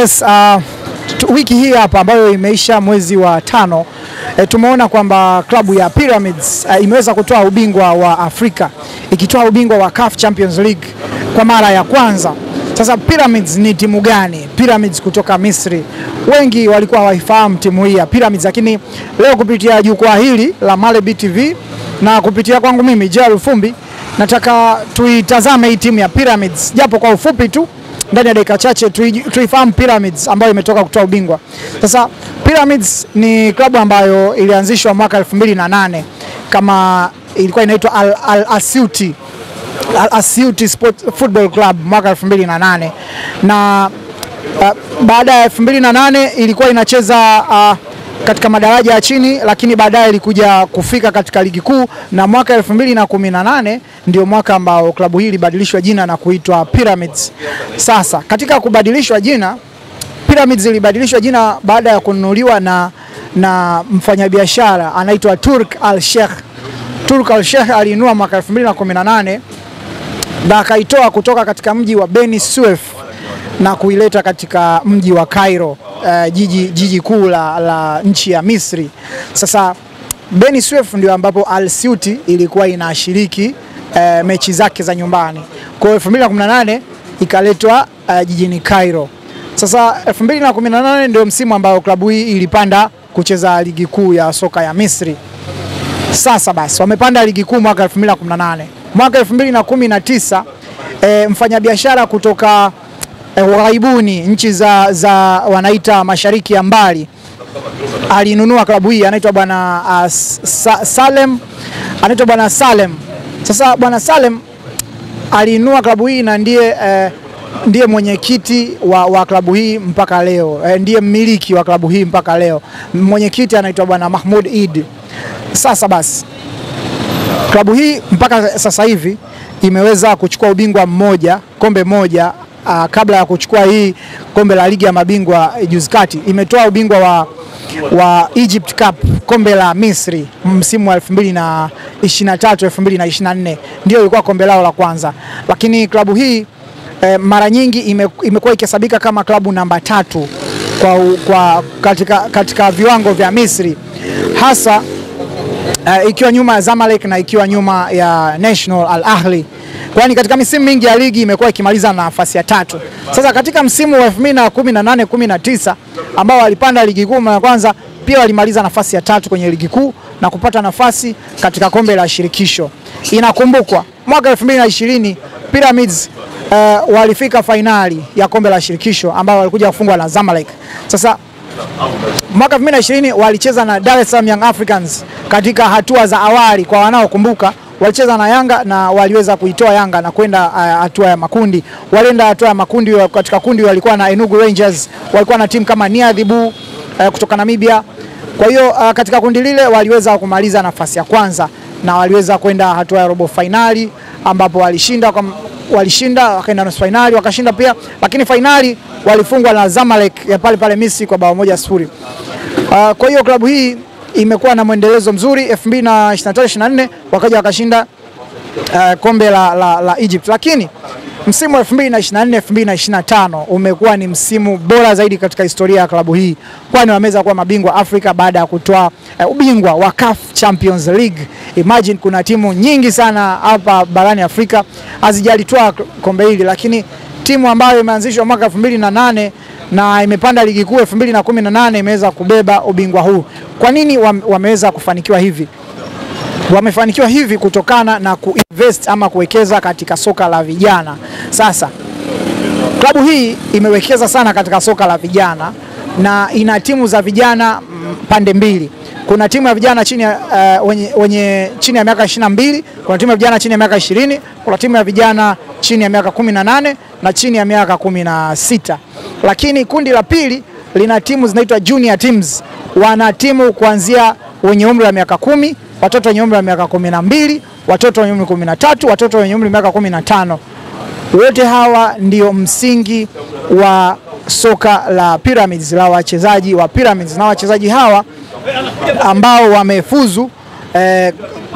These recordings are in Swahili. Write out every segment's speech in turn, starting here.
Yes, wiki hii hapa ambayo imeisha mwezi wa 5, tumeona kwamba klabu ya Pyramids imeweza kutoa ubingwa wa Afrika, ikitoa ubingwa wa CAF Champions League kwa mara ya kwanza. Sasa Pyramids ni timu gani? Pyramids kutoka Misri. Wengi walikuwa hawaifahamu timu hii ya Pyramids, lakini leo kupitia jukwaa hili la Malebi TV na kupitia kwangu mimi Gerald Fumbi, nataka tuitazame hii timu ya Pyramids japo kwa ufupi tu, ndani ya dakika chache tuifahamu Pyramids ambayo imetoka kutoa ubingwa. Sasa Pyramids ni klabu ambayo ilianzishwa mwaka 2008 kama ilikuwa inaitwa Al Asyuti Football Club mwaka 2008, na baada ya 2008 ilikuwa inacheza katika madaraja ya chini, lakini baadaye ilikuja kufika katika ligi kuu, na mwaka 2018 ndio mwaka ambao klabu hii ilibadilishwa jina na kuitwa Pyramids. Sasa katika kubadilishwa jina, Pyramids ilibadilishwa jina baada ya kununuliwa na mfanyabiashara anaitwa Turk Al-Sheikh. Turk Al-Sheikh alinunua mwaka 2018 na akaitoa kutoka katika mji wa Beni Suef na kuileta katika mji wa Cairo, jiji kuu la nchi ya Misri. Sasa Beni Suef ndio ambapo Al Asyuti ilikuwa inashiriki mechi zake za nyumbani. Kwa 2018 ikaletwa jijini Cairo. Sasa 2018 ndio msimu ambao klabu hii ilipanda kucheza ligi kuu ya soka ya Misri. Sasa basi wamepanda ligi kuu mwaka 2018. Mwaka 2019 mfanyabiashara kutoka Ughaibuni, nchi za wanaita mashariki ya mbali, alinunua klabu hii, anaitwa bwana Salem. Sasa bwana Salem alinunua klabu hii na ndiye mwenyekiti wa klabu hii mpaka leo, ndiye mmiliki wa klabu hii mpaka leo. Mwenyekiti anaitwa bwana Mahmoud Eid. Sasa basi klabu hii mpaka sasa hivi imeweza kuchukua ubingwa mmoja, kombe moja. Kabla ya kuchukua hii kombe la ligi ya mabingwa juzi kati, imetoa ubingwa wa Egypt Cup, kombe la Misri, msimu wa 2023-2024 ndio ilikuwa kombe lao la kwanza. Lakini klabu hii mara nyingi imekuwa ikihesabika kama klabu namba 3 katika viwango vya Misri, hasa ikiwa nyuma ya Zamalek na ikiwa nyuma ya National Al Ahli. Kwani katika misimu mingi ya ligi imekuwa ikimaliza na nafasi ya 3. Sasa katika msimu wa 2018-19 ambao walipanda ligi kuu ya kwanza, pia walimaliza nafasi ya 3 kwenye ligi kuu na kupata nafasi katika kombe la shirikisho. Inakumbukwa mwaka 2020 Pyramids walifika fainali ya kombe la shirikisho ambao walikuja kufungwa na Zamalek. Sasa mwaka 2020 walicheza na Dar es Salaam Young Africans katika hatua za awali. Kwa wanaokumbuka, walicheza na Yanga na waliweza kuitoa Yanga na kwenda hatua ya makundi. Walienda hatua ya makundi, katika kundi walikuwa na Enugu Rangers, walikuwa na timu kama Niadhibu kutoka Namibia. Kwa hiyo katika kundi lile waliweza kumaliza nafasi ya kwanza na waliweza kwenda hatua ya robo finali ambapo walishinda wakaenda nusu finali wakashinda pia, lakini finali walifungwa na Zamalek ya pale Misri kwa bao 1-0. Kwa hiyo klabu hii imekuwa na mwendelezo mzuri. 2023-24 wakaja wakashinda kombe la Egypt, lakini msimu wa 2024-2025 umekuwa ni msimu bora zaidi katika historia ya klabu hii, kwani wameweza kuwa mabingwa Afrika baada ya kutoa ubingwa wa CAF Champions League. Imagine kuna timu nyingi sana hapa barani Afrika hazijalitoa kombe hili, lakini timu ambayo imeanzishwa mwaka 2008 na imepanda ligi kuu 2018 imeweza kubeba ubingwa huu. Kwa nini wameweza kufanikiwa hivi? Wamefanikiwa hivi kutokana na kuinvest ama kuwekeza katika soka la vijana. Sasa klabu hii imewekeza sana katika soka la vijana na ina timu za vijana pande mbili. Kuna timu ya vijana chini chini ya miaka 22, kuna timu ya vijana chini ya miaka 20, kuna timu ya vijana chini ya miaka 18 na chini ya miaka 16. Lakini kundi la pili lina timu zinaitwa junior teams. Wana timu kuanzia wenye umri wa miaka 10, watoto wenye umri wa miaka 12, watoto wenye umri 13, watoto wenye umri wa miaka 15. Wote hawa ndio msingi wa soka la Pyramids, la wachezaji wa Pyramids, na wachezaji hawa ambao wamefuzu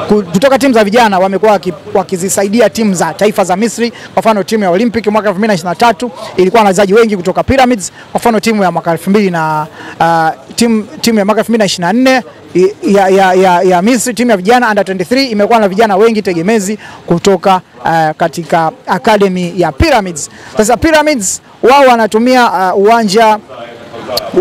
kutoka timu za vijana wamekuwa wakizisaidia timu za taifa za Misri. Kwa mfano timu ya Olympic mwaka 2023 ilikuwa na wachezaji wengi kutoka Pyramids. Kwa mfano timu ya mwaka 2000 na timu ya mwaka 2024 ya Misri, timu ya vijana under 23 imekuwa na vijana wengi tegemezi kutoka katika academy ya Pyramids. Sasa Pyramids wao wanatumia uwanja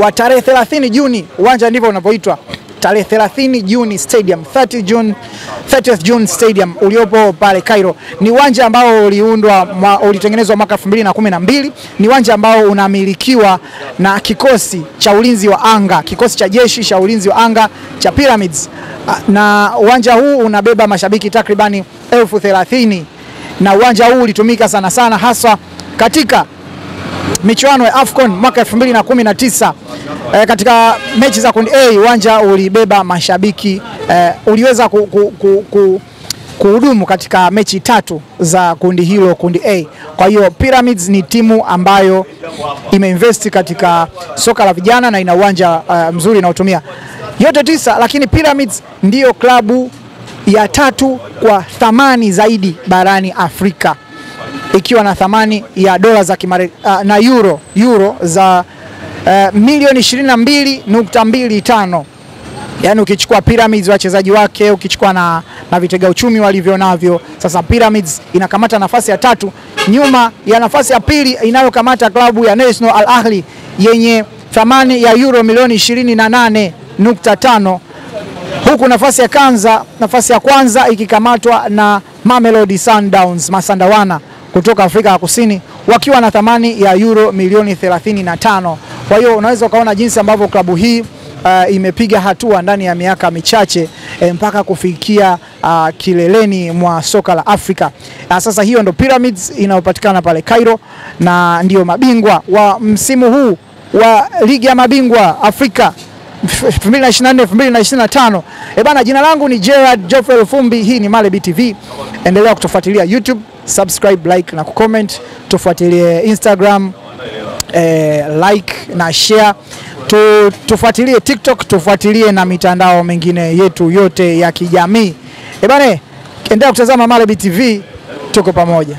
wa tarehe 30 Juni, uwanja ndivyo unavyoitwa, tarehe 30 Juni Stadium, 30th June Stadium uliopo pale Cairo. Ni uwanja ambao ulitengenezwa mwaka 2012. Ni uwanja ambao unamilikiwa na kikosi cha ulinzi wa anga, kikosi cha jeshi cha ulinzi wa anga cha Pyramids, na uwanja huu unabeba mashabiki takribani 30,000, na uwanja huu ulitumika sana sana hasa katika michuano ya AFCON mwaka 2019. Katika mechi za kundi A uwanja ulibeba mashabiki, uliweza kuhudumu katika mechi 3 za kundi hilo, kundi A. Kwa hiyo Pyramids ni timu ambayo imeinvest katika soka la vijana na ina uwanja mzuri na utumia yote 9, lakini Pyramids ndiyo klabu ya 3 kwa thamani zaidi barani Afrika, ikiwa na thamani ya dola za na euro za milioni 22.25. Yani ukichukua Pyramids wachezaji wake, ukichukua na vitega uchumi walivyo navyo, sasa Pyramids inakamata nafasi ya 3 nyuma ya nafasi ya pili inayokamata klabu ya National Al Ahly yenye thamani ya euro milioni 28.5, huku nafasi ya kwanza ikikamatwa na Mamelodi Sundowns Masandawana kutoka Afrika ya Kusini wakiwa na thamani ya euro milioni 35. Kwa hiyo unaweza ukaona jinsi ambavyo klabu hii imepiga hatua ndani ya miaka michache mpaka kufikia kileleni mwa soka la Afrika. Sasa hiyo ndo Pyramids inayopatikana pale Cairo, na ndio mabingwa wa msimu huu wa ligi ya mabingwa Afrika 2024-2025. Bana, jina langu ni Gerard Geoffrey Lufumbi, hii ni Male BTV. Endelea kutufuatilia YouTube, subscribe, like na comment. Tufuatilie Instagram, like na share. Tufuatilie TikTok, tufuatilie na mitandao mengine yetu yote ya kijamii. Bana, endelea kutazama Male BTV, tuko pamoja.